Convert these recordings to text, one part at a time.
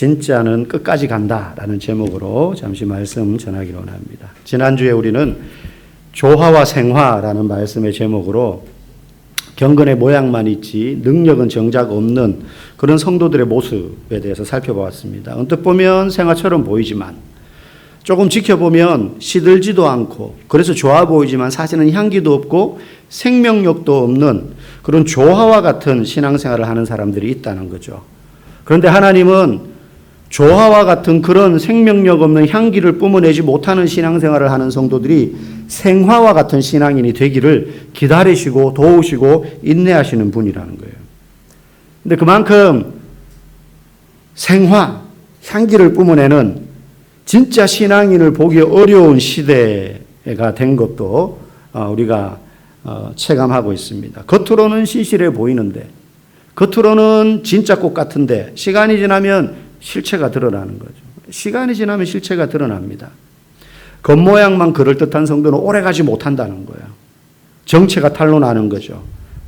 진짜는 끝까지 간다라는 제목으로 잠시 말씀 전하기로 합니다. 지난주에 우리는 조화와 생화라는 말씀의 제목으로 경건의 모양만 있지 능력은 정작 없는 그런 성도들의 모습에 대해서 살펴보았습니다. 언뜻 보면 생화처럼 보이지만 조금 지켜보면 시들지도 않고 그래서 좋아 보이지만 사실은 향기도 없고 생명력도 없는 그런 조화와 같은 신앙생활을 하는 사람들이 있다는 거죠. 그런데 하나님은 조화와 같은 그런 생명력 없는 향기를 뿜어내지 못하는 신앙생활을 하는 성도들이 생화와 같은 신앙인이 되기를 기다리시고 도우시고 인내하시는 분이라는 거예요. 근데 그만큼 생화, 향기를 뿜어내는 진짜 신앙인을 보기 어려운 시대가 된 것도 우리가 체감하고 있습니다. 겉으로는 신실해 보이는데, 겉으로는 진짜 꽃 같은데 시간이 지나면 실체가 드러나는 거죠. 시간이 지나면 실체가 드러납니다. 겉모양만 그럴듯한 성도는 오래가지 못한다는 거예요. 정체가 탄로나는 거죠.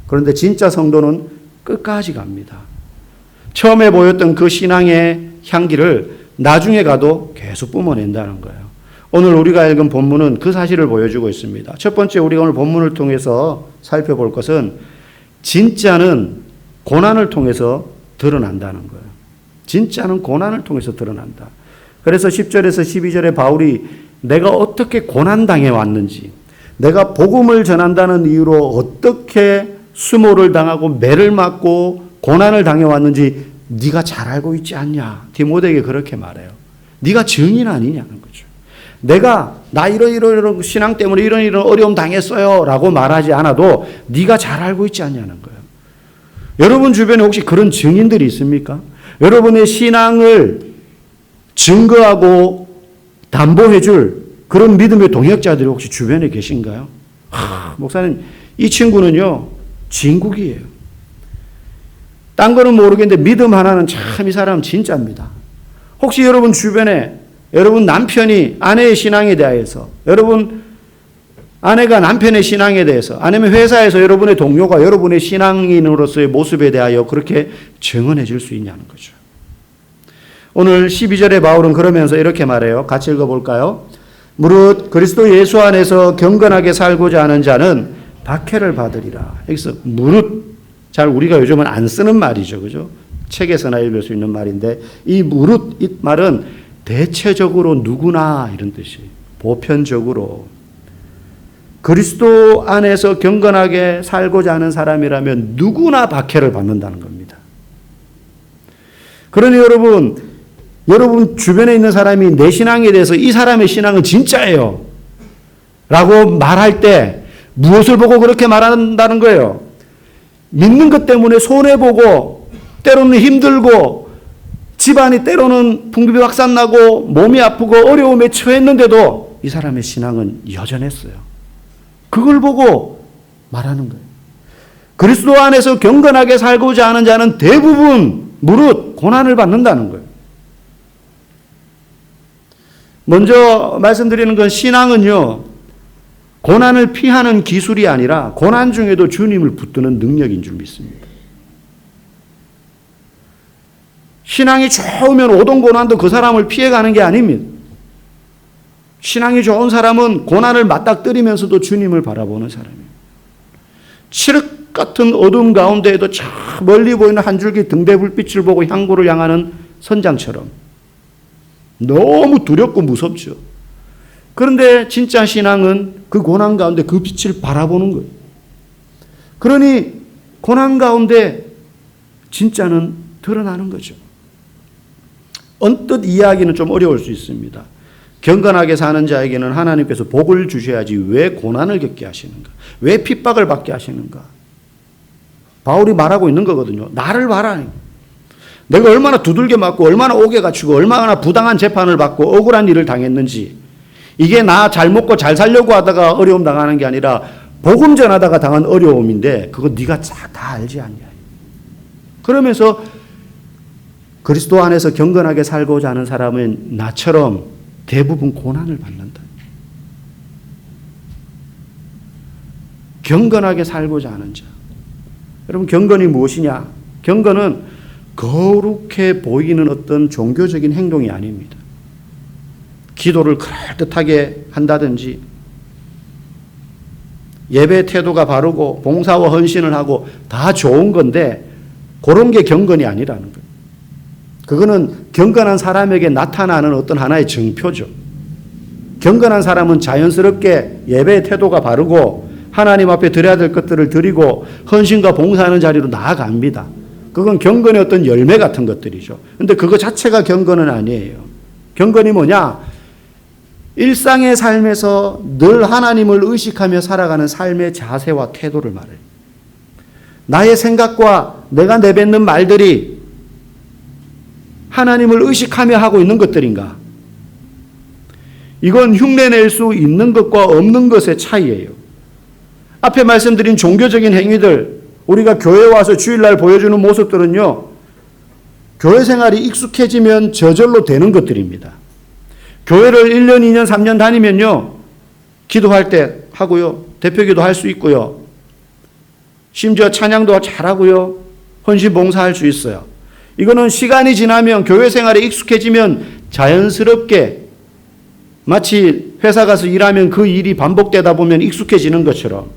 그런데 진짜 성도는 끝까지 갑니다. 처음에 보였던 그 신앙의 향기를 나중에 가도 계속 뿜어낸다는 거예요. 오늘 우리가 읽은 본문은 그 사실을 보여주고 있습니다. 첫 번째 우리가 오늘 본문을 통해서 살펴볼 것은 진짜는 고난을 통해서 드러난다는 거예요. 진짜는 고난을 통해서 드러난다. 그래서 10절에서 12절에 바울이 내가 어떻게 고난당해 왔는지, 내가 복음을 전한다는 이유로 어떻게 수모를 당하고 매를 맞고 고난을 당해 왔는지 네가 잘 알고 있지 않냐. 디모데에게 그렇게 말해요. 네가 증인 아니냐는 거죠. 내가 나 이런 신앙 때문에 이런 어려움 당했어요 라고 말하지 않아도 네가 잘 알고 있지 않냐는 거예요. 여러분 주변에 혹시 그런 증인들이 있습니까? 여러분의 신앙을 증거하고 담보해 줄 그런 믿음의 동역자들이 혹시 주변에 계신가요? 목사님, 이 친구는요, 진국이에요. 딴 거는 모르겠는데 믿음 하나는 참 이 사람 진짜입니다. 혹시 여러분 주변에 여러분 남편이 아내의 신앙에 대해서, 여러분 아내가 남편의 신앙에 대해서, 아니면 회사에서 여러분의 동료가 여러분의 신앙인으로서의 모습에 대하여 그렇게 증언해 줄 수 있냐는 거죠. 오늘 12절에 바울은 그러면서 이렇게 말해요. 같이 읽어볼까요? 무릇 그리스도 예수 안에서 경건하게 살고자 하는 자는 박해를 받으리라. 여기서 무릇, 잘 우리가 요즘은 안 쓰는 말이죠. 그죠? 책에서나 읽을 수 있는 말인데 이 무릇, 이 말은 대체적으로 누구나 이런 뜻이에요. 보편적으로. 그리스도 안에서 경건하게 살고자 하는 사람이라면 누구나 박해를 받는다는 겁니다. 그러니 여러분 주변에 있는 사람이 내 신앙에 대해서 이 사람의 신앙은 진짜예요 라고 말할 때 무엇을 보고 그렇게 말한다는 거예요? 믿는 것 때문에 손해보고 때로는 힘들고 집안이 때로는 풍비박산 나고 몸이 아프고 어려움에 처했는데도 이 사람의 신앙은 여전했어요. 그걸 보고 말하는 거예요. 그리스도 안에서 경건하게 살고자 하는 자는 대부분 무릇 고난을 받는다는 거예요. 먼저 말씀드리는 건 신앙은요, 고난을 피하는 기술이 아니라 고난 중에도 주님을 붙드는 능력인 줄 믿습니다. 신앙이 좋으면 오던 고난도 그 사람을 피해가는 게 아닙니다. 신앙이 좋은 사람은 고난을 맞닥뜨리면서도 주님을 바라보는 사람이에요. 칠흑 같은 어둠 가운데에도 저 멀리 보이는 한 줄기 등대불빛을 보고 향구를 향하는 선장처럼 너무 두렵고 무섭죠. 그런데 진짜 신앙은 그 고난 가운데 그 빛을 바라보는 거예요. 그러니 고난 가운데 진짜는 드러나는 거죠. 언뜻 이해하기는 좀 어려울 수 있습니다. 경건하게 사는 자에게는 하나님께서 복을 주셔야지 왜 고난을 겪게 하시는가? 왜 핍박을 받게 하시는가? 바울이 말하고 있는 거거든요. 나를 봐라. 내가 얼마나 두들겨 맞고 얼마나 옥에 갇히고 얼마나 부당한 재판을 받고 억울한 일을 당했는지, 이게 나 잘 먹고 잘 살려고 하다가 어려움 당하는 게 아니라 복음 전하다가 당한 어려움인데 그거 네가 다 알지 않냐. 그러면서 그리스도 안에서 경건하게 살고자 하는 사람은 나처럼 대부분 고난을 받는다. 경건하게 살고자 하는 자. 여러분, 경건이 무엇이냐? 경건은 거룩해 보이는 어떤 종교적인 행동이 아닙니다. 기도를 그럴듯하게 한다든지 예배 태도가 바르고 봉사와 헌신을 하고 다 좋은 건데 그런 게 경건이 아니라는 거예요. 그거는 경건한 사람에게 나타나는 어떤 하나의 증표죠. 경건한 사람은 자연스럽게 예배의 태도가 바르고 하나님 앞에 드려야 될 것들을 드리고 헌신과 봉사하는 자리로 나아갑니다. 그건 경건의 어떤 열매 같은 것들이죠. 근데 그거 자체가 경건은 아니에요. 경건이 뭐냐? 일상의 삶에서 늘 하나님을 의식하며 살아가는 삶의 자세와 태도를 말해요. 나의 생각과 내가 내뱉는 말들이 하나님을 의식하며 하고 있는 것들인가? 이건 흉내낼 수 있는 것과 없는 것의 차이예요. 앞에 말씀드린 종교적인 행위들, 우리가 교회 와서 주일날 보여주는 모습들은요, 교회 생활이 익숙해지면 저절로 되는 것들입니다. 교회를 1년, 2년, 3년 다니면요, 기도할 때 하고요, 대표기도 할 수 있고요, 심지어 찬양도 잘하고요, 헌신 봉사할 수 있어요. 이거는 시간이 지나면 교회 생활에 익숙해지면 자연스럽게 마치 회사 가서 일하면 그 일이 반복되다 보면 익숙해지는 것처럼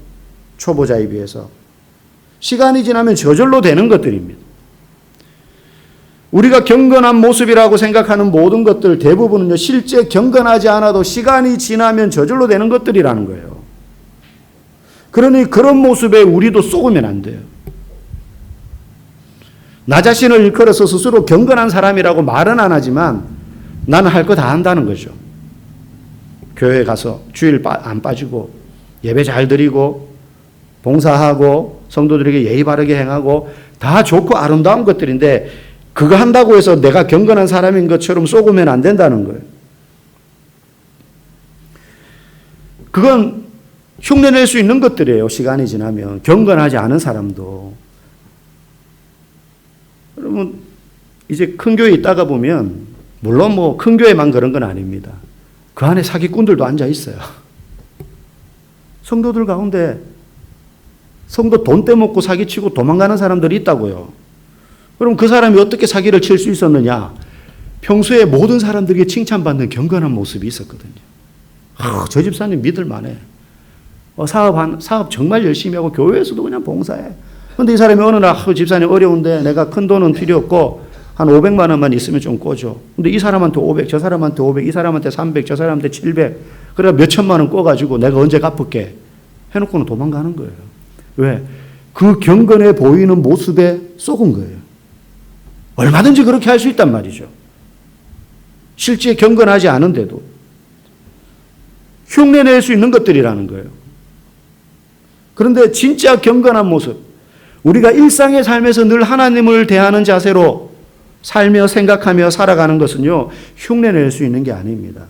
초보자에 비해서 시간이 지나면 저절로 되는 것들입니다. 우리가 경건한 모습이라고 생각하는 모든 것들 대부분은요, 실제 경건하지 않아도 시간이 지나면 저절로 되는 것들이라는 거예요. 그러니 그런 모습에 우리도 속으면 안 돼요. 나 자신을 일컬어서 스스로 경건한 사람이라고 말은 안 하지만 나는 할 거 다 한다는 거죠. 교회 가서 주일 안 빠지고 예배 잘 드리고 봉사하고 성도들에게 예의 바르게 행하고 다 좋고 아름다운 것들인데 그거 한다고 해서 내가 경건한 사람인 것처럼 속으면 안 된다는 거예요. 그건 흉내낼 수 있는 것들이에요. 시간이 지나면. 경건하지 않은 사람도. 그러면 이제 큰 교회에 있다가 보면 물론 뭐 큰 교회만 그런 건 아닙니다. 그 안에 사기꾼들도 앉아 있어요. 성도들 가운데 성도 돈 떼먹고 사기치고 도망가는 사람들이 있다고요. 그럼 그 사람이 어떻게 사기를 칠 수 있었느냐? 평소에 모든 사람들에게 칭찬받는 경건한 모습이 있었거든요. 저 집사님 믿을만해. 사업 정말 열심히 하고 교회에서도 그냥 봉사해. 그런데 이 사람이 어느 날 집사님 어려운데 내가 큰 돈은 필요 없고 한 500만 원만 있으면 좀 꿔줘. 근데 이 사람한테 500, 저 사람한테 500, 이 사람한테 300, 저 사람한테 700. 그래 몇 천만 원 꿔가지고 내가 언제 갚을게. 해놓고는 도망가는 거예요. 왜? 그 경건해 보이는 모습에 속은 거예요. 얼마든지 그렇게 할 수 있단 말이죠. 실제 경건하지 않은데도. 흉내낼 수 있는 것들이라는 거예요. 그런데 진짜 경건한 모습, 우리가 일상의 삶에서 늘 하나님을 대하는 자세로 살며 생각하며 살아가는 것은요, 흉내낼 수 있는 게 아닙니다.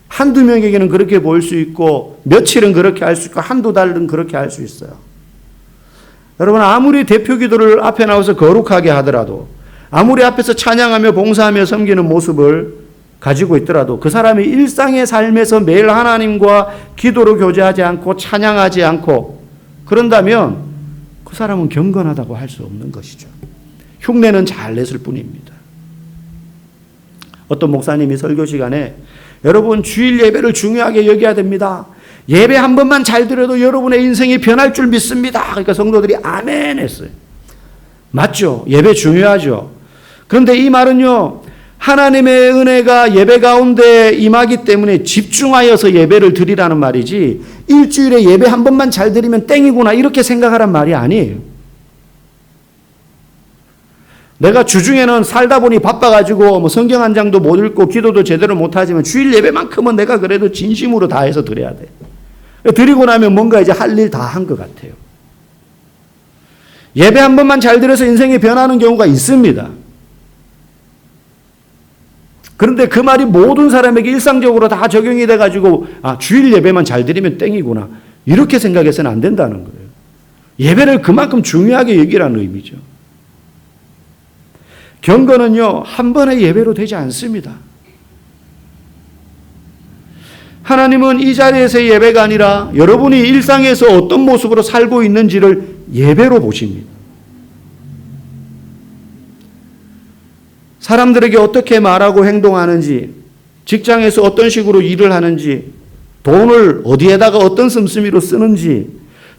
한두 명에게는 그렇게 보일 수 있고 며칠은 그렇게 할 수 있고 한두 달은 그렇게 할 수 있어요. 여러분, 아무리 대표 기도를 앞에 나와서 거룩하게 하더라도, 아무리 앞에서 찬양하며 봉사하며 섬기는 모습을 가지고 있더라도 그 사람이 일상의 삶에서 매일 하나님과 기도로 교제하지 않고 찬양하지 않고 그런다면 그 사람은 경건하다고 할 수 없는 것이죠. 흉내는 잘 냈을 뿐입니다. 어떤 목사님이 설교 시간에 여러분 주일 예배를 중요하게 여겨야 됩니다. 예배 한 번만 잘 드려도 여러분의 인생이 변할 줄 믿습니다. 그러니까 성도들이 아멘 했어요. 맞죠? 예배 중요하죠. 그런데 이 말은요, 하나님의 은혜가 예배 가운데 임하기 때문에 집중하여서 예배를 드리라는 말이지 일주일에 예배 한 번만 잘 드리면 땡이구나 이렇게 생각하란 말이 아니에요. 내가 주중에는 살다 보니 바빠가지고 뭐 성경 한 장도 못 읽고 기도도 제대로 못하지만 주일 예배만큼은 내가 그래도 진심으로 다해서 드려야 돼. 드리고 나면 뭔가 이제 할 일 다 한 것 같아요. 예배 한 번만 잘 드려서 인생이 변하는 경우가 있습니다. 그런데 그 말이 모든 사람에게 일상적으로 다 적용이 돼가지고 주일 예배만 잘 드리면 땡이구나 이렇게 생각해서는 안 된다는 거예요. 예배를 그만큼 중요하게 여기라는 의미죠. 경건은요, 한 번의 예배로 되지 않습니다. 하나님은 이 자리에서의 예배가 아니라 여러분이 일상에서 어떤 모습으로 살고 있는지를 예배로 보십니다. 사람들에게 어떻게 말하고 행동하는지, 직장에서 어떤 식으로 일을 하는지, 돈을 어디에다가 어떤 씀씀이로 쓰는지,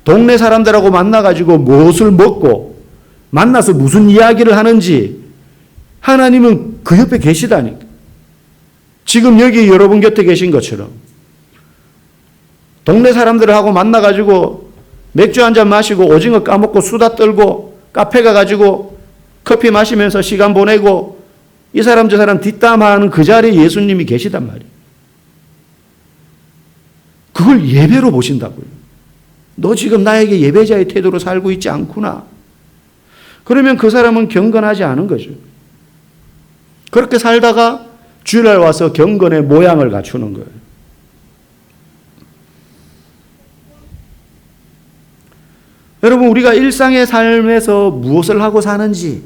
동네 사람들하고 만나가지고 무엇을 먹고 만나서 무슨 이야기를 하는지 하나님은 그 옆에 계시다니까. 지금 여기 여러분 곁에 계신 것처럼 동네 사람들하고 만나가지고 맥주 한잔 마시고 오징어 까먹고 수다 떨고 카페 가가지고 커피 마시면서 시간 보내고 이 사람 저 사람 뒷담화하는 그 자리에 예수님이 계시단 말이에요. 그걸 예배로 보신다고요. 너 지금 나에게 예배자의 태도로 살고 있지 않구나. 그러면 그 사람은 경건하지 않은 거죠. 그렇게 살다가 주일날 와서 경건의 모양을 갖추는 거예요. 여러분, 우리가 일상의 삶에서 무엇을 하고 사는지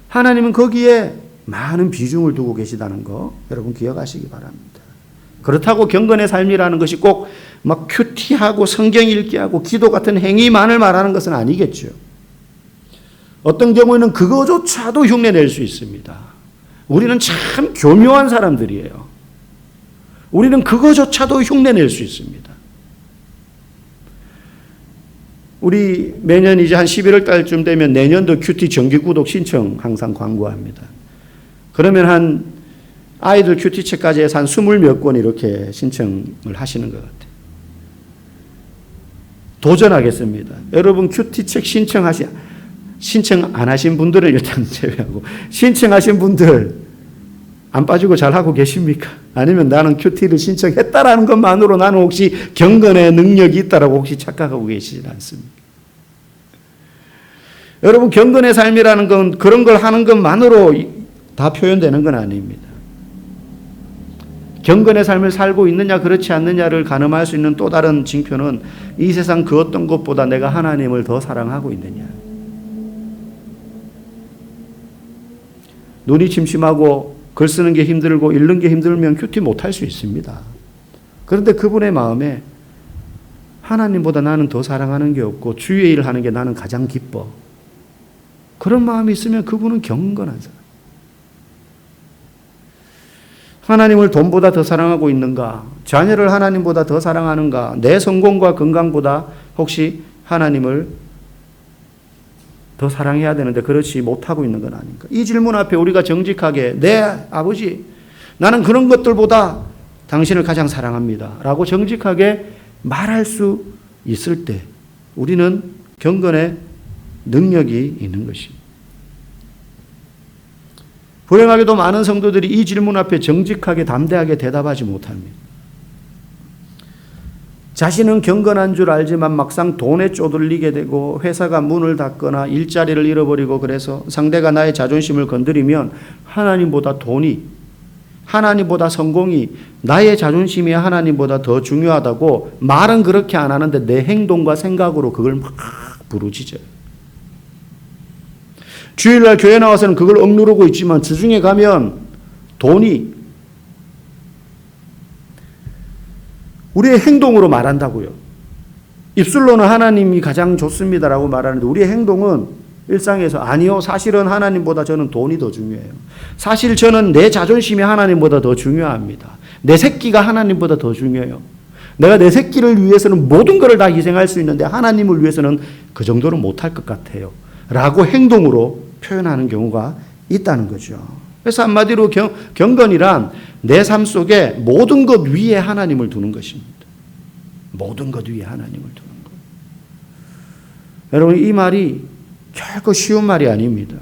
하나님은 거기에 많은 비중을 두고 계시다는 거 여러분 기억하시기 바랍니다. 그렇다고 경건의 삶이라는 것이 꼭 막 큐티하고 성경 읽기 하고 기도 같은 행위만을 말하는 것은 아니겠죠. 어떤 경우에는 그거조차도 흉내낼 수 있습니다. 우리는 참 교묘한 사람들이에요. 우리는 그거조차도 흉내낼 수 있습니다. 우리 매년 이제 한 11월 달쯤 되면 내년도 큐티 정기 구독 신청 항상 광고합니다. 그러면 한 아이들 큐티책까지 해서 한 20몇 권 이렇게 신청을 하시는 것 같아요. 도전하겠습니다. 여러분 큐티책 신청 안 하신 분들은 일단 제외하고 신청하신 분들 안 빠지고 잘하고 계십니까? 아니면 나는 큐티를 신청했다라는 것만으로 나는 혹시 경건의 능력이 있다라고 혹시 착각하고 계시지 않습니까? 여러분 경건의 삶이라는 건 그런 걸 하는 것만으로 다 표현되는 건 아닙니다. 경건의 삶을 살고 있느냐 그렇지 않느냐를 가늠할 수 있는 또 다른 징표는 이 세상 그 어떤 것보다 내가 하나님을 더 사랑하고 있느냐. 눈이 침침하고 글 쓰는 게 힘들고 읽는 게 힘들면 큐티 못할 수 있습니다. 그런데 그분의 마음에 하나님보다 나는 더 사랑하는 게 없고 주의 일을 하는 게 나는 가장 기뻐. 그런 마음이 있으면 그분은 경건한 사람. 하나님을 돈보다 더 사랑하고 있는가? 자녀를 하나님보다 더 사랑하는가? 내 성공과 건강보다 혹시 하나님을 더 사랑해야 되는데 그렇지 못하고 있는 건 아닌가? 이 질문 앞에 우리가 정직하게 네 아버지 나는 그런 것들보다 당신을 가장 사랑합니다 라고 정직하게 말할 수 있을 때 우리는 경건의 능력이 있는 것입니다. 불행하게도 많은 성도들이 이 질문 앞에 정직하게 담대하게 대답하지 못합니다. 자신은 경건한 줄 알지만 막상 돈에 쪼들리게 되고 회사가 문을 닫거나 일자리를 잃어버리고 그래서 상대가 나의 자존심을 건드리면 하나님보다 돈이, 하나님보다 성공이 나의 자존심이 하나님보다 더 중요하다고 말은 그렇게 안 하는데 내 행동과 생각으로 그걸 막 부르짖어요. 주일날 교회 나와서는 그걸 억누르고 있지만 주중에 가면 돈이 우리의 행동으로 말한다고요. 입술로는 하나님이 가장 좋습니다라고 말하는데 우리의 행동은 일상에서 아니요. 사실은 하나님보다 저는 돈이 더 중요해요. 사실 저는 내 자존심이 하나님보다 더 중요합니다. 내 새끼가 하나님보다 더 중요해요. 내가 내 새끼를 위해서는 모든 것을 다 희생할 수 있는데 하나님을 위해서는 그 정도는 못할 것 같아요. 라고 행동으로 표현하는 경우가 있다는 거죠. 그래서 한마디로 경건이란 내 삶 속에 모든 것 위에 하나님을 두는 것입니다. 모든 것 위에 하나님을 두는 것. 여러분 이 말이 결코 쉬운 말이 아닙니다.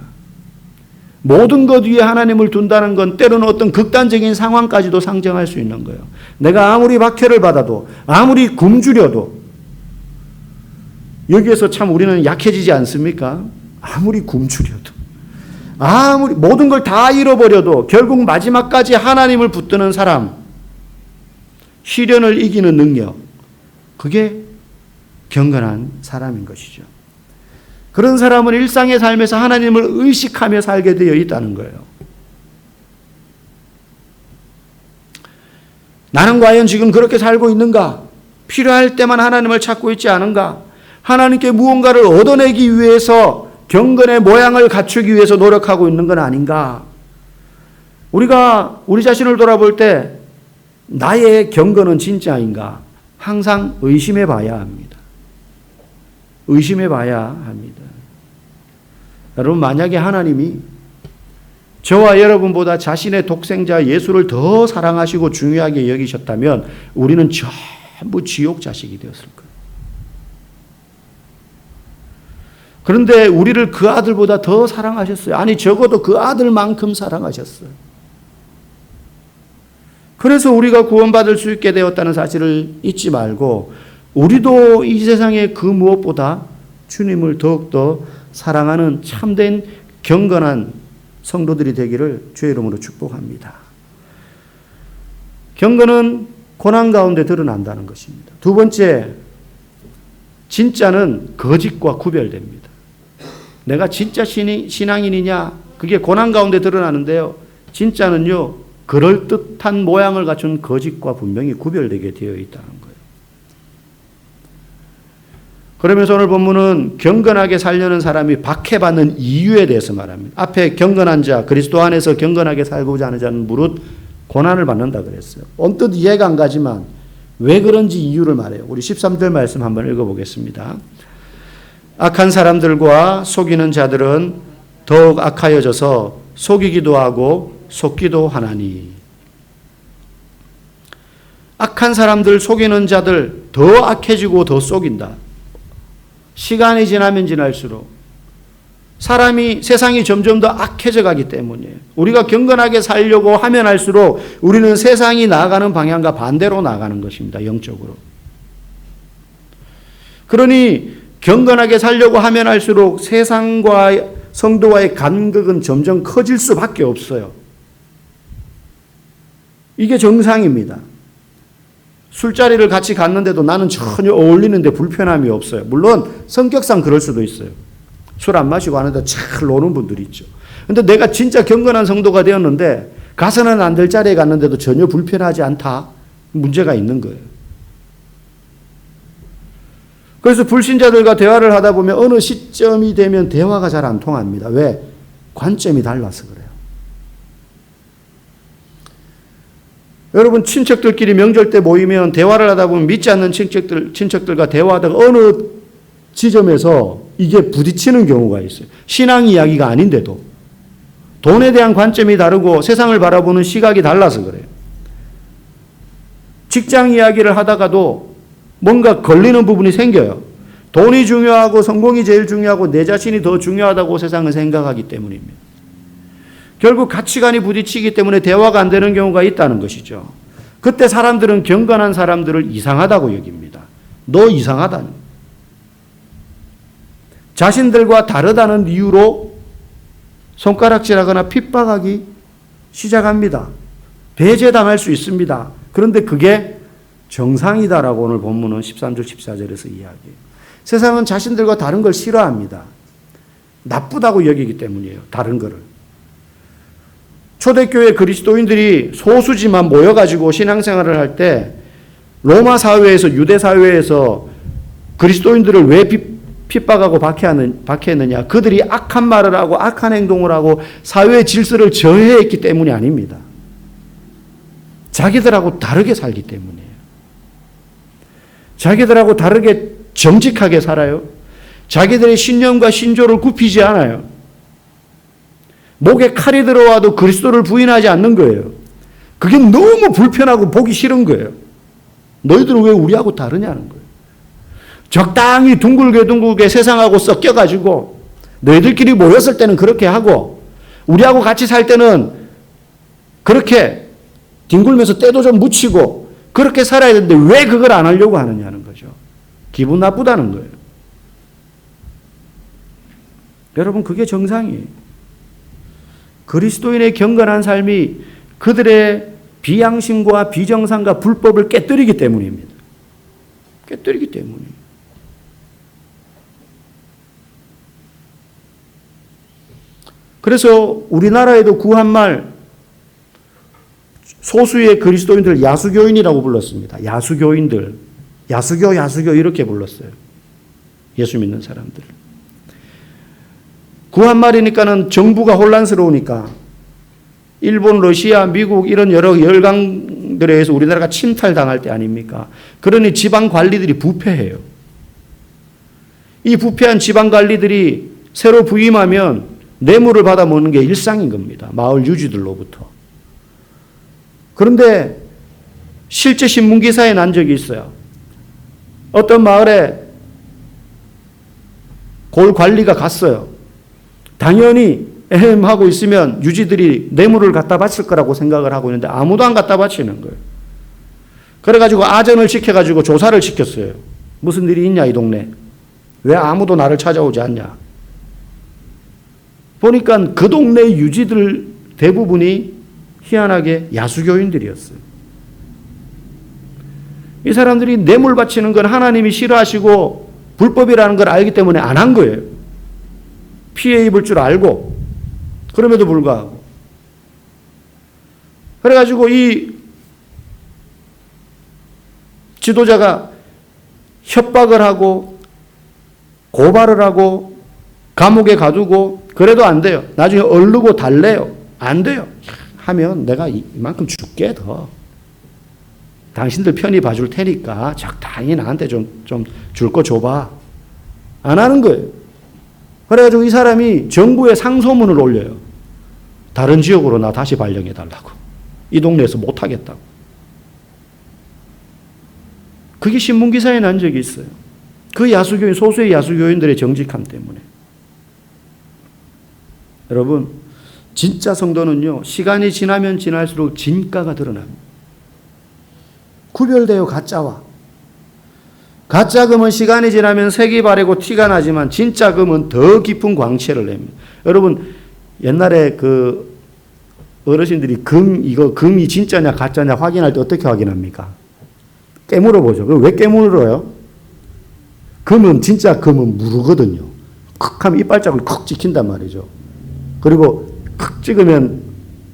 모든 것 위에 하나님을 둔다는 건 때로는 어떤 극단적인 상황까지도 상정할 수 있는 거예요. 내가 아무리 박해를 받아도 아무리 굶주려도 여기에서 참 우리는 약해지지 않습니까? 아무리 굶주려도 아무리 모든 걸 다 잃어버려도 결국 마지막까지 하나님을 붙드는 사람, 시련을 이기는 능력, 그게 경건한 사람인 것이죠. 그런 사람은 일상의 삶에서 하나님을 의식하며 살게 되어 있다는 거예요. 나는 과연 지금 그렇게 살고 있는가? 필요할 때만 하나님을 찾고 있지 않은가? 하나님께 무언가를 얻어내기 위해서 경건의 모양을 갖추기 위해서 노력하고 있는 건 아닌가? 우리가 우리 자신을 돌아볼 때 나의 경건은 진짜인가? 항상 의심해 봐야 합니다. 의심해 봐야 합니다. 여러분, 만약에 하나님이 저와 여러분보다 자신의 독생자 예수를 더 사랑하시고 중요하게 여기셨다면 우리는 전부 지옥 자식이 되었을 거예요. 그런데 우리를 그 아들보다 더 사랑하셨어요. 아니, 적어도 그 아들만큼 사랑하셨어요. 그래서 우리가 구원받을 수 있게 되었다는 사실을 잊지 말고 우리도 이 세상의 그 무엇보다 주님을 더욱더 사랑하는 참된 경건한 성도들이 되기를 주의 이름으로 축복합니다. 경건은 고난 가운데 드러난다는 것입니다. 두 번째, 진짜는 거짓과 구별됩니다. 내가 진짜 신앙인이냐? 그게 고난 가운데 드러나는데요. 진짜는요, 그럴듯한 모양을 갖춘 거짓과 분명히 구별되게 되어 있다는 거예요. 그러면서 오늘 본문은 경건하게 살려는 사람이 박해받는 이유에 대해서 말합니다. 앞에 경건한 자, 그리스도 안에서 경건하게 살고자 하는 자는 무릇 고난을 받는다 그랬어요. 언뜻 이해가 안 가지만 왜 그런지 이유를 말해요. 우리 13절 말씀 한번 읽어보겠습니다. 악한 사람들과 속이는 자들은 더욱 악하여져서 속이기도 하고 속기도 하나니. 악한 사람들, 속이는 자들 더 악해지고 더 속인다. 시간이 지나면 지날수록 세상이 점점 더 악해져 가기 때문이에요. 우리가 경건하게 살려고 하면 할수록 우리는 세상이 나아가는 방향과 반대로 나아가는 것입니다. 영적으로. 그러니 경건하게 살려고 하면 할수록 세상과 성도와의 간극은 점점 커질 수밖에 없어요. 이게 정상입니다. 술자리를 같이 갔는데도 나는 전혀 어울리는데 불편함이 없어요. 물론 성격상 그럴 수도 있어요. 술 안 마시고 하는데 잘 노는 분들이 있죠. 근데 내가 진짜 경건한 성도가 되었는데 가서는 안 될 자리에 갔는데도 전혀 불편하지 않다. 문제가 있는 거예요. 그래서 불신자들과 대화를 하다 보면 어느 시점이 되면 대화가 잘 안 통합니다. 왜? 관점이 달라서 그래요. 여러분, 친척들끼리 명절 때 모이면 대화를 하다 보면 믿지 않는 친척들과 대화하다가 어느 지점에서 이게 부딪히는 경우가 있어요. 신앙 이야기가 아닌데도. 돈에 대한 관점이 다르고 세상을 바라보는 시각이 달라서 그래요. 직장 이야기를 하다가도 뭔가 걸리는 부분이 생겨요. 돈이 중요하고 성공이 제일 중요하고 내 자신이 더 중요하다고 세상은 생각하기 때문입니다. 결국 가치관이 부딪히기 때문에 대화가 안 되는 경우가 있다는 것이죠. 그때 사람들은 경건한 사람들을 이상하다고 여깁니다. 너 이상하다는. 자신들과 다르다는 이유로 손가락질하거나 핍박하기 시작합니다. 배제당할 수 있습니다. 그런데 그게 정상이다라고 오늘 본문은 13절 14절에서 이야기해요. 세상은 자신들과 다른 걸 싫어합니다. 나쁘다고 여기기 때문이에요. 다른 거를. 초대교회 그리스도인들이 소수지만 모여가지고 신앙생활을 할 때 로마 사회에서 유대 사회에서 그리스도인들을 왜 핍박하고 박해했느냐. 그들이 악한 말을 하고 악한 행동을 하고 사회의 질서를 저해했기 때문이 아닙니다. 자기들하고 다르게 살기 때문이에요. 자기들하고 다르게 정직하게 살아요. 자기들의 신념과 신조를 굽히지 않아요. 목에 칼이 들어와도 그리스도를 부인하지 않는 거예요. 그게 너무 불편하고 보기 싫은 거예요. 너희들은 왜 우리하고 다르냐는 거예요. 적당히 둥글게 세상하고 섞여가지고 너희들끼리 모였을 때는 그렇게 하고 우리하고 같이 살 때는 그렇게 뒹굴면서 때도 좀 묻히고 그렇게 살아야 되는데 왜 그걸 안 하려고 하느냐는 거죠. 기분 나쁘다는 거예요. 여러분, 그게 정상이에요. 그리스도인의 경건한 삶이 그들의 비양심과 비정상과 불법을 깨뜨리기 때문입니다. 깨뜨리기 때문이에요. 그래서 우리나라에도 구한말 소수의 그리스도인들 야수교인이라고 불렀습니다. 야수교인들. 야수교 이렇게 불렀어요. 예수 믿는 사람들. 구한말이니까는 정부가 혼란스러우니까 일본, 러시아, 미국 이런 여러 열강들에 의해서 우리나라가 침탈당할 때 아닙니까? 그러니 지방 관리들이 부패해요. 이 부패한 지방 관리들이 새로 부임하면 뇌물을 받아 먹는 게 일상인 겁니다. 마을 유지들로부터. 그런데 실제 신문기사에 난 적이 있어요. 어떤 마을에 골 관리가 갔어요. 당연히 하고 있으면 유지들이 뇌물을 갖다 바칠 거라고 생각을 하고 있는데 아무도 안 갖다 바치는 거예요. 그래가지고 아전을 시켜가지고 조사를 시켰어요. 무슨 일이 있냐 이 동네. 왜 아무도 나를 찾아오지 않냐. 보니까 그 동네 유지들 대부분이 희한하게 야수교인들이었어요. 이 사람들이 뇌물 바치는 건 하나님이 싫어하시고 불법이라는 걸 알기 때문에 안 한 거예요. 피해 입을 줄 알고 그럼에도 불구하고. 그래가지고 이 지도자가 협박을 하고 고발을 하고 감옥에 가두고 그래도 안 돼요. 나중에 얼르고 달래요. 안 돼요. 하면 내가 이만큼 줄게 더. 당신들 편히 봐줄 테니까 적당히 나한테 좀 줄 거 줘봐. 안 하는 거예요. 그래가지고 이 사람이 정부에 상소문을 올려요. 다른 지역으로 나 다시 발령해 달라고. 이 동네에서 못 하겠다고. 그게 신문기사에 난 적이 있어요. 그 야수교인, 소수의 야수교인들의 정직함 때문에. 여러분, 진짜 성도는요, 시간이 지나면 지날수록 진가가 드러납니다. 구별돼요, 가짜와. 가짜 금은 시간이 지나면 색이 바래고 티가 나지만 진짜 금은 더 깊은 광채를 냅니다. 여러분, 옛날에 그 어르신들이 금이 진짜냐 가짜냐 확인할 때 어떻게 확인합니까? 깨물어 보죠. 왜 깨물어요? 금은, 진짜 금은 무르거든요. 쿡 하면 이빨자국이 쿡 찍힌단 말이죠. 그리고 쿡 찍으면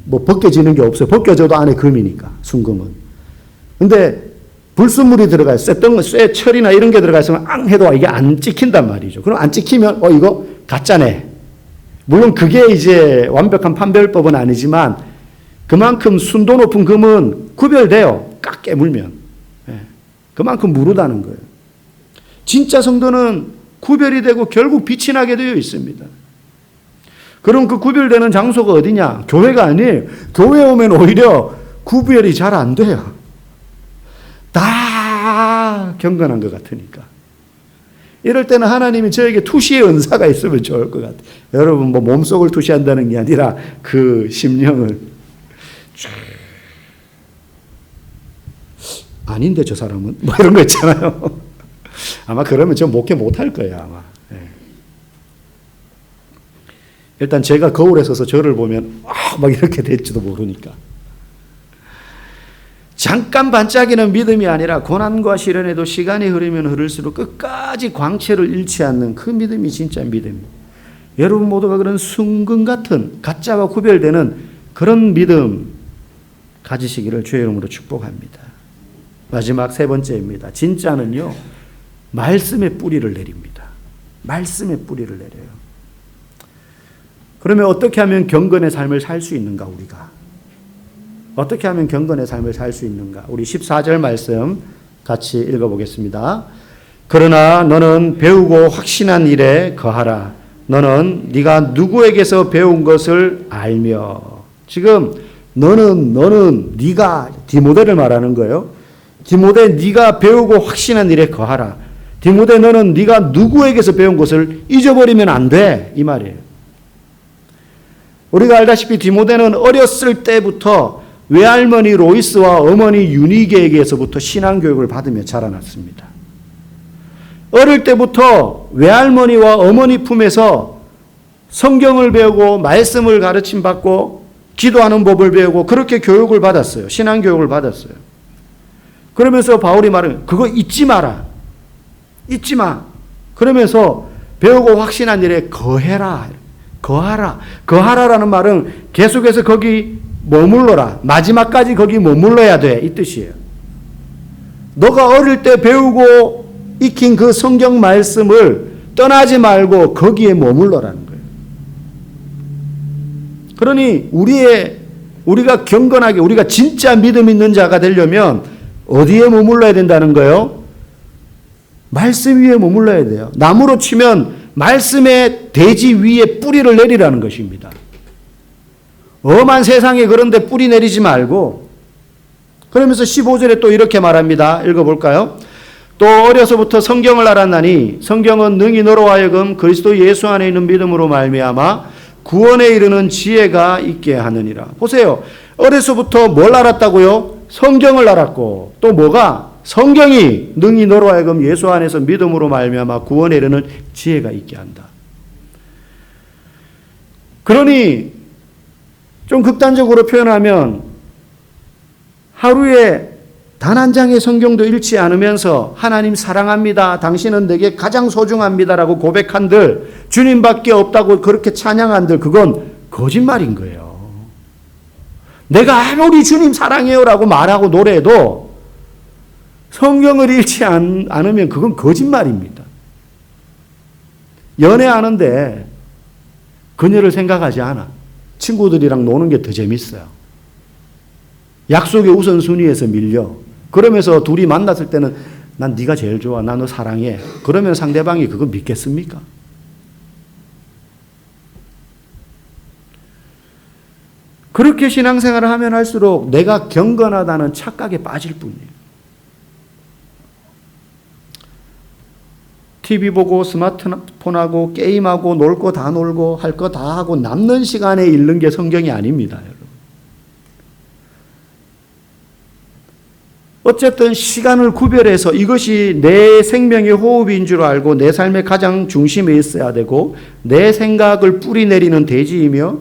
뭐 벗겨지는 게 없어요. 벗겨져도 안에 금이니까, 순금은. 근데 불순물이 들어가요. 쇠 철이나 이런 게 들어가 있으면 앙 해도 이게 안 찍힌단 말이죠. 그럼 안 찍히면 이거 가짜네. 물론 그게 이제 완벽한 판별법은 아니지만 그만큼 순도 높은 금은 구별돼요. 깍 깨물면. 그만큼 무르다는 거예요. 진짜 성도는 구별이 되고 결국 빛이 나게 되어 있습니다. 그럼 그 구별되는 장소가 어디냐? 교회가 아니에요. 교회 오면 오히려 구별이 잘 안 돼요. 다 경건한 것 같으니까. 이럴 때는 하나님이 저에게 투시의 은사가 있으면 좋을 것 같아요. 여러분, 뭐 몸속을 투시한다는 게 아니라 그 심령을. 아닌데 저 사람은? 뭐 이런 거 있잖아요. 아마 그러면 저 목회 못할 거예요, 아마. 네. 일단 제가 거울에 서서 저를 보면 막 이렇게 될지도 모르니까. 잠깐 반짝이는 믿음이 아니라 고난과 시련에도 시간이 흐르면 흐를수록 끝까지 광채를 잃지 않는 그 믿음이 진짜 믿음입니다. 여러분 모두가 그런 순금 같은 가짜와 구별되는 그런 믿음 가지시기를 주의 이름으로 축복합니다. 마지막 세 번째입니다. 진짜는요, 말씀의 뿌리를 내립니다. 말씀의 뿌리를 내려요. 그러면 어떻게 하면 경건의 삶을 살 수 있는가, 우리가? 어떻게 하면 경건의 삶을 살 수 있는가? 우리 14절 말씀 같이 읽어보겠습니다. 그러나 너는 배우고 확신한 일에 거하라. 너는 네가 누구에게서 배운 것을 알며. 지금 너는 네가 디모데를 말하는 거예요. 디모데, 네가 배우고 확신한 일에 거하라. 디모데, 너는 네가 누구에게서 배운 것을 잊어버리면 안 돼, 이 말이에요. 우리가 알다시피 디모데는 어렸을 때부터 외할머니 로이스와 어머니 유니게에게서부터 신앙교육을 받으며 자라났습니다. 어릴 때부터 외할머니와 어머니 품에서 성경을 배우고 말씀을 가르침 받고 기도하는 법을 배우고 그렇게 교육을 받았어요. 신앙교육을 받았어요. 그러면서 바울이 말하는, 그거 잊지 마라. 잊지 마. 그러면서 배우고 확신한 일에 거해라. 거하라. 거하라라는 말은 계속해서 거기 머물러라. 마지막까지 거기 머물러야 돼. 이 뜻이에요. 너가 어릴 때 배우고 익힌 그 성경 말씀을 떠나지 말고 거기에 머물러라는 거예요. 그러니 우리의 우리가 경건하게 우리가 진짜 믿음 있는 자가 되려면 어디에 머물러야 된다는 거예요? 말씀 위에 머물러야 돼요. 나무로 치면 말씀의 대지 위에 뿌리를 내리라는 것입니다. 엄한 세상에 그런데 뿌리 내리지 말고, 그러면서 15절에 또 이렇게 말합니다. 읽어볼까요? 또 어려서부터 성경을 알았나니 성경은 능히 너로 하여금 그리스도 예수 안에 있는 믿음으로 말미암아 구원에 이르는 지혜가 있게 하느니라. 보세요. 어려서부터 뭘 알았다고요? 성경을 알았고, 또 뭐가? 성경이 능히 너로 하여금 예수 안에서 믿음으로 말미암아 구원에 이르는 지혜가 있게 한다. 그러니 좀 극단적으로 표현하면 하루에 단 한 장의 성경도 읽지 않으면서 하나님 사랑합니다, 당신은 내게 가장 소중합니다라고 고백한들, 주님밖에 없다고 그렇게 찬양한들, 그건 거짓말인 거예요. 내가 아무리 주님 사랑해요라고 말하고 노래해도 성경을 읽지 않으면 그건 거짓말입니다. 연애하는데 그녀를 생각하지 않아. 친구들이랑 노는 게 더 재밌어요. 약속의 우선순위에서 밀려. 그러면서 둘이 만났을 때는 난 네가 제일 좋아, 나 너 사랑해. 그러면 상대방이 그거 믿겠습니까? 그렇게 신앙생활을 하면 할수록 내가 경건하다는 착각에 빠질 뿐이에요. TV 보고 스마트폰하고 게임하고 놀 거 다 놀고 할 거 다 하고 남는 시간에 읽는 게 성경이 아닙니다, 여러분. 어쨌든 시간을 구별해서 이것이 내 생명의 호흡인 줄 알고 내 삶의 가장 중심에 있어야 되고, 내 생각을 뿌리내리는 대지이며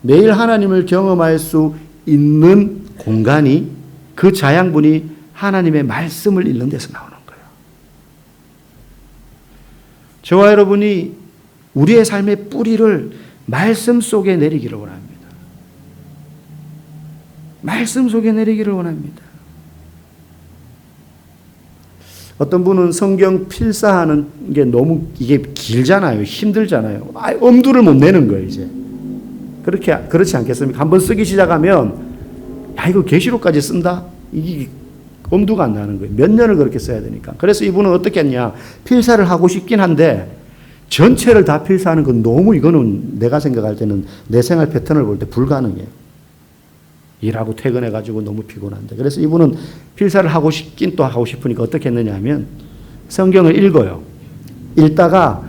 매일 하나님을 경험할 수 있는 공간이, 그 자양분이 하나님의 말씀을 읽는 데서 나오는 거예요. 저와 여러분이 우리의 삶의 뿌리를 말씀 속에 내리기를 원합니다. 말씀 속에 내리기를 원합니다. 어떤 분은 성경 필사하는 게 너무 이게 길잖아요. 힘들잖아요. 엄두를 못 내는 거예요, 이제. 그렇지 않겠습니까? 한번 쓰기 시작하면, 야, 이거 계시록까지 쓴다? 이게 엄두가 안 나는 거예요. 몇 년을 그렇게 써야 되니까. 그래서 이분은 어떻게 했냐. 필사를 하고 싶긴 한데, 전체를 다 필사하는 건 너무, 이거는 내가 생각할 때는 내 생활 패턴을 볼 때 불가능해요. 일하고 퇴근해가지고 너무 피곤한데. 그래서 이분은 필사를 하고 싶긴 또 하고 싶으니까 어떻게 했느냐 하면 성경을 읽어요. 읽다가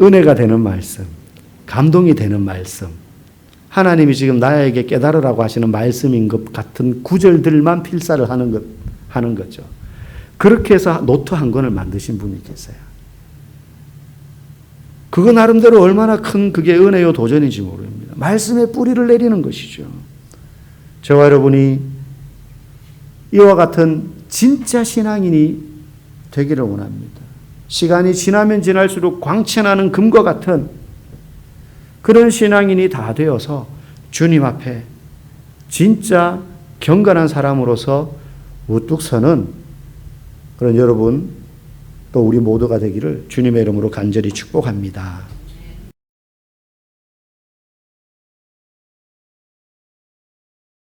은혜가 되는 말씀, 감동이 되는 말씀, 하나님이 지금 나에게 깨달으라고 하시는 말씀인 것 같은 구절들만 필사를 하는 거죠. 그렇게 해서 노트 한 권을 만드신 분이 계세요. 그거 나름대로 얼마나 큰 그게 은혜요 도전인지 모릅니다. 말씀의 뿌리를 내리는 것이죠. 저와 여러분이 이와 같은 진짜 신앙인이 되기를 원합니다. 시간이 지나면 지날수록 광채나는 금과 같은 그런 신앙인이 다 되어서 주님 앞에 진짜 경건한 사람으로서 우뚝 서는 그런 여러분, 또 우리 모두가 되기를 주님의 이름으로 간절히 축복합니다.